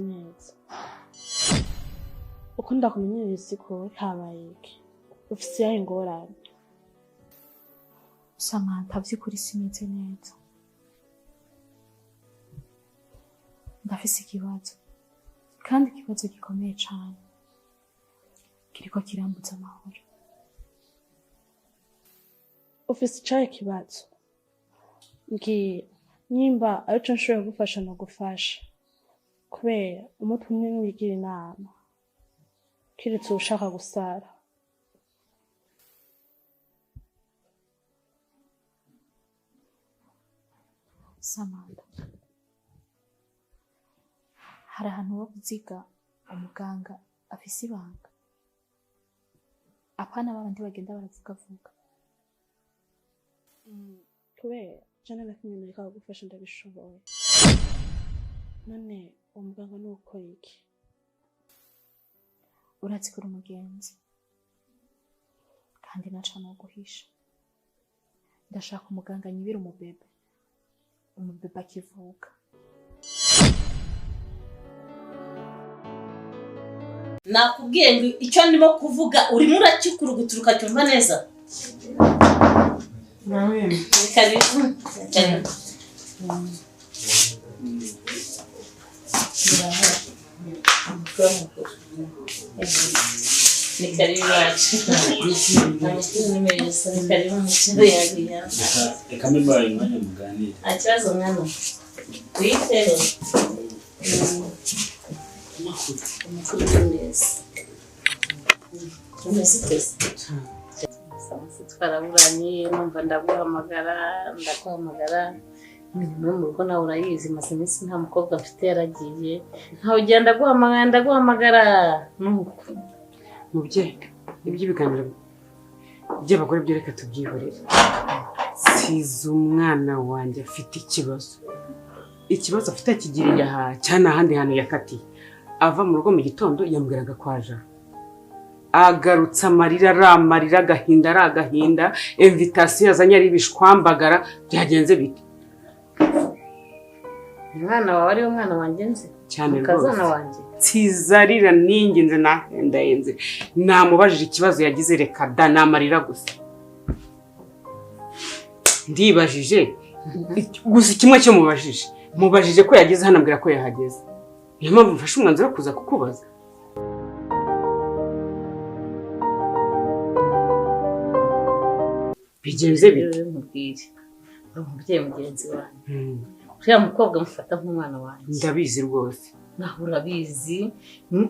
neza uko ndakumenyereye siko habaye iki ufise yahe ingorane Samantha by'ukuri simeze neza ndafise ikibazo kandi ikibazo gikomeye cyane kiriko kirambutsa amahoro ufise icahe kibazo ngiye nyimba arico nshobora gufasha no gufasha kubera umutwe umwe wigira inama kiretse ushaka gusara Samantha hari ahantu wo kuziga umuganga afise ibanga apana babandi bagenda baravuga kubera jana nakimwe nariko gufasha ndabishoboye none umuganga nuko iki uratsikura umugenzi kandi naca no guhisha ndashaka umuganga nyibira umubebe akivuka nakubwiye ngo icyo ndimo kuvuga urimo urakikuruguturuka cyumva neza karibu ni karibu wacu ni meza ni karibu mukuru yagiye reka mbaye mwanya muganira akibazo mwana witeho amakuru neza umeze tese twaraburanye numva ndaguhamagara no mu rugo nawe urayizi maze iminsi nta mukobwa mfite yaragiye ntawe ugenda ndaguhamagara nuko mubyeyi iby'ibiganiro by'abagore byo reka tubyihorere size umwana wanjye afite ikibazo afite kigiriye aha cyane ahandi hantu yakatiye ava mu rugo mu gitondo yambwiraga kwaja agarutse amarira aramarira agahinda invitation yazanye ari bishwambagara byagenze bite umwana wawe ari umwana wanjye nzi cyane kazana wanjye Cizarira ninginze nahendayenze namubajije ikibazo yagize reka da namarira gusa ndibajije gusa kimwe cyo mubajije ko yageze hano ambwira ko yahageze niyo mpamvu mfashe umwanzuro kuza kukubaza bigenze bite umubyeyi mugenzi wanjye uriya mukobwa mufata nk'umwana wanjye ndabizi rwose naho urabizi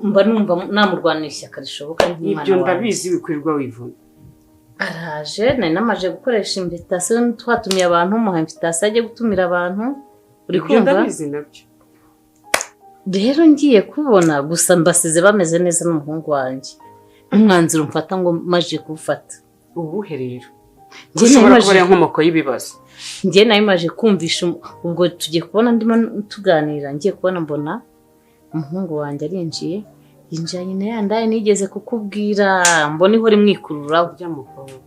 mba numva namurwanira ishyaka rishoboka nk'umwana ibyo ndabizi bikwirirwa wivuna araje nari namaje gukoresha invitation twatumiye abantu muha invitation ajye gutumira abantu uri kumva ndabizi nabyo rero ngiye kubona gusa mbasize bameze neza n'umuhungu wanjye umwanzuro mfata ngo maje gufata ubuhe rero ushobora kuba ari inkomoko y'ibibazo njye nayo maje kumvisha ubwo tugiye kubona ndimo tuganira ngiye kubona mbona umuhungu wanjye arinjiye yinjanye na yandaye nigeze kukubwira mbona ihora imwikurura urya mukobwa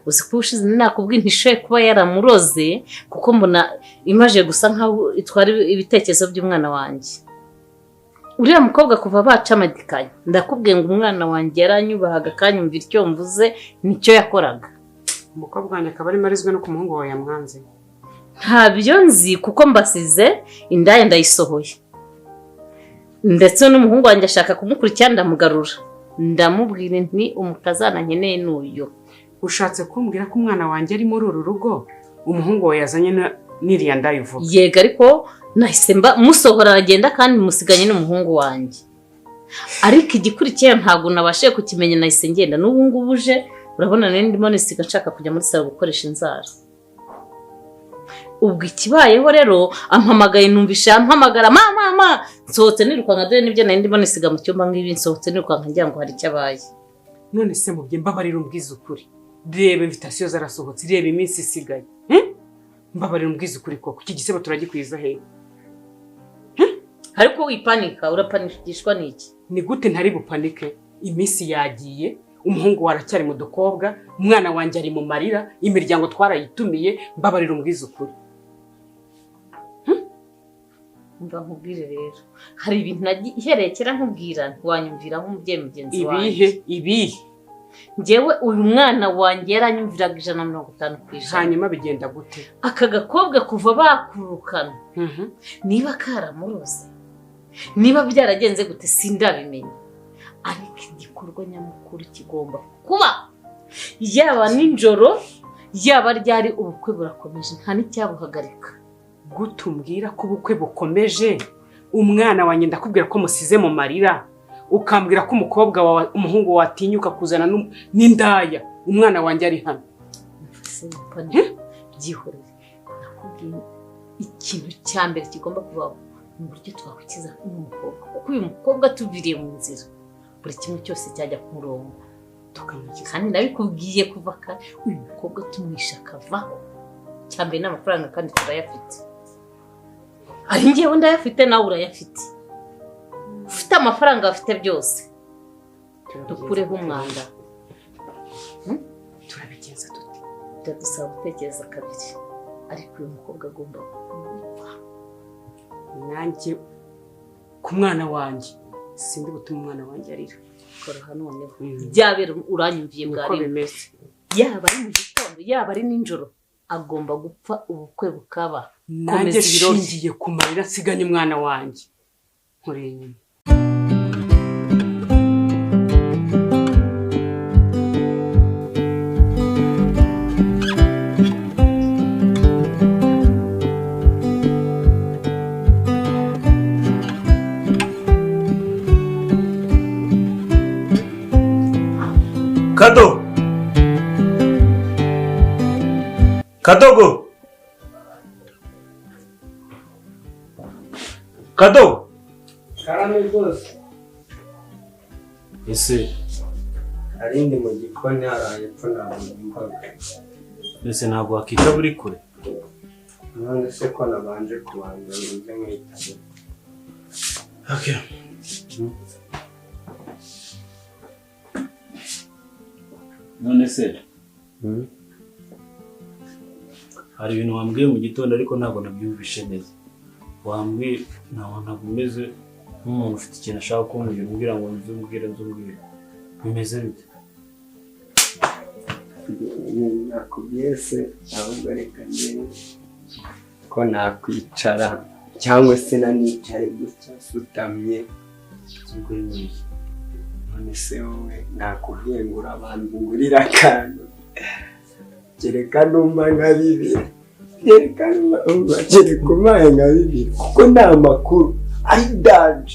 uzi ko ushize nakubwiye ntishoye kuba yaramuroze kuko mbona imaje gusa nkaho itwara ibitekerezo by'umwana wanjye uriya mukobwa kuva bacamadikanye ndakubwiye ngo umwana wanjye yaranyubahaga kanyumvira icyo mvuze nicyo yakoraga umukobwa wanjye akaba ari marizwe no ku muhungu wawe yamwanze ntabyo nzi kuko mbasize indaye ndayisohoye ndetse n'umuhungu wanjye ashaka kumukurikira ndamugarura ndamubwira nti umukazana nkeneye n'uyu ushatse kumbwira ko umwana wanjye ari muri uru rugo umuhungu wawe yazanye n'iriya ndayivuga yego ariko nahise musohora aragenda kandi musiganye n'umuhungu wanjye ariko igikurikiye ntabwo nabashije kukimenya nahise ngenda n'ubu ngubu uje urabona nari ndimo nisiga nshaka kujya muri salo gukoresha inzara ubwo ikibayeho rero ampamagaye numvisha ampamagara mama nsohotse nirukanka dore nibyo nari ndimo nisiga mu cyumba ngibi nsohotse nirukanka ngira ngo hari icyabaye none se mubye mbabarira umbwiza ukuri reba invitation zarasohotse reba iminsi isigaye mbabarira umbwiza ukuri koko iki gisebo turagikwiza he ariko wipanika urapanikishwa n'iki ni gute ntari bupanike iminsi yagiye umuhungu waracyari mu dukobwa umwana wanjye ari mu marira imiryango twarayitumiye mbabarira umbwiza ukuri mba nkubwire rero hari ibintu nagihereye kera nkubwira ntiwanyumvira nk'umubyeyi mugenzi wanjye ibihe njyewe uyu mwana wanjye yaranyumviraga 150%. hanyuma bigenda gute aka gakobwa kuva bakurukana niba karamuroze niba byaragenze gute sindabimenya ariko igikorwa nyamukuru kigomba kuba yaba ninjoro yaba ryari ubukwe burakomeje nta n'icyabuhagarika gutumbwira ko ubukwe bukomeje umwana wanjye ndakubwira ko musize mu marira ukambwira ko umukobwa wawe umuhungu watinyuka kuzana n'indaya umwana wanjye ari hano byihorere nakubwiye ikintu cya mbere kigomba kubaho mu buryo twakwikiza n'umukobwa kuko uyu mukobwa tuviriye mu nzira buri kimwe cyose cyajya ku murongo kandi nabikubwiye kuva kare uyu mukobwa tumwisha akavaho cyambere n'amafaranga kandi turayafite ari njyewe ndayafite nawe urayafite ufite amafaranga afite byose dukureho umwanda turabigenza dute ndadusaba gutekereza kabiri ariko uyu mukobwa agomba kumva nanjye ku mwana wanjye sindi gutuma umwana wanjye arira koroha noneho byabera uranyumviye bwari yaba ari mu gitondo yaba ari ninjoro agomba gupfa ubukwe bukaba nanjye shingiye ku marira nsiganye umwana wanjye nkoreye nyuma Kadogo karame rwose ese arindi mu gikoni haraye epfo ntabwo imbaga ese ntabwo wakita buri kure none se ko nabanje kubanza ngo njye mwitabe okay none se hari ibintu wambwiye mu gitondo ariko ntabwo nabyumvishe neza wambwiye ntabwo umeze nk'umuntu ufite ikintu ashaka kumbwira umbwira ngo nzumbwire bimeze bite nakubwiye se ahubwo reka njyewe ko nakwicara cyangwa se nanicaye gutya sutamye none se wowe nakubwiye ngo urabanza ngurira akantu kereka numva nka bibiri kereka umpaye nka bibiri kuko nta makuru ari danje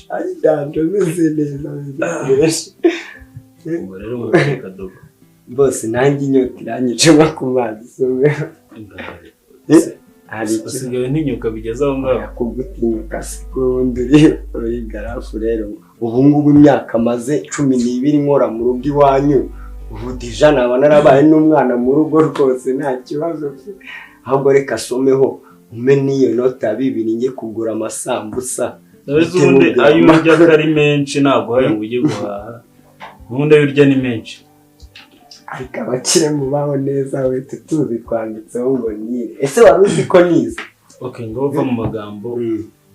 ameze neza ubwo rero umubare Kadogo bose nanjye inyota iranyicamo ku mazi someho usigaye ntinyuka bigeze aho ngaho kugutinyuka siko wundi uri garafu rero ubu ngubu imyaka maze 12 nkora mu rugo iwanyu ubu dija naba narabaye n'umwana mu rugo rwose nta kibazo ahubwo reka someho ume niyo nota 2 njye kugura amasambusa ubundi ayo urya ari menshi ntabwo hari ngo ujye guhaha ubundi ayo urya ni menshi ariko abakire mubaho neza we tuzi twanditseho ngo nire ese wari uzi ko nize okay ngo uva mu magambo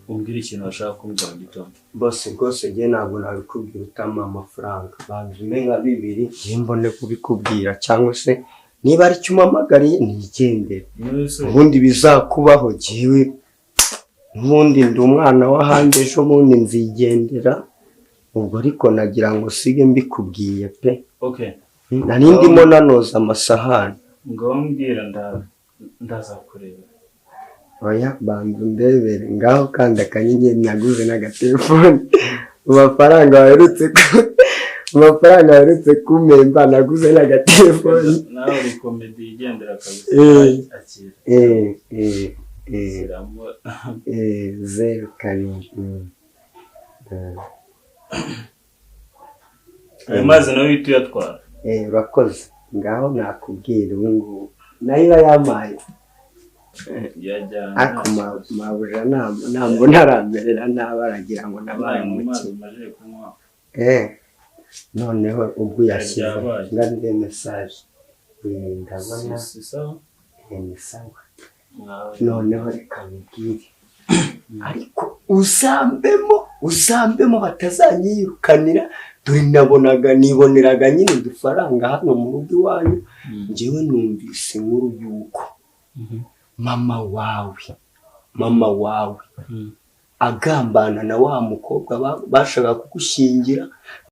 umbwira ikintu washaka kumbwira mu gitondo bose rwose njye ntabwo nabikubwira utama amafaranga banzume nka 2 njye mbone kubikubwira cyangwa se niba ari cyo umpamagariye nigendere ubundi bizakubaho jyewe ubundi ndi umwana w'ahandi ejo bundi nzigendera ubwo ariko nagira ngo sige mbikubwiye pe okay nari ndimo nanoza amasahani ngo mbwira ndaza kureba oya banzu ndebere ngaho kandi akanyenyeri naguze n'agatelefone mu mafaranga waherutse kumemba naguze n'agatelefone nawe uri komedi igendera kabisa akira zero karindwi ayo mazi nawe uhita uyatwara urakoze ngaho nakubwira ubu ngubu nayo yampaye ariko mabuja ntabwo ntaramerera nabi aragira ngo nabaye umukino noneho ubwo yashyize ngande mesaje ndabona ni sawa noneho reka mbwire ariko usambemo batazanyirukanira dore niboneraga nyine udufaranga hano mu rugo iwanyu njyewe numvise inkuru y'uko mama wawe agambana na wa mukobwa bashaka kugushyingira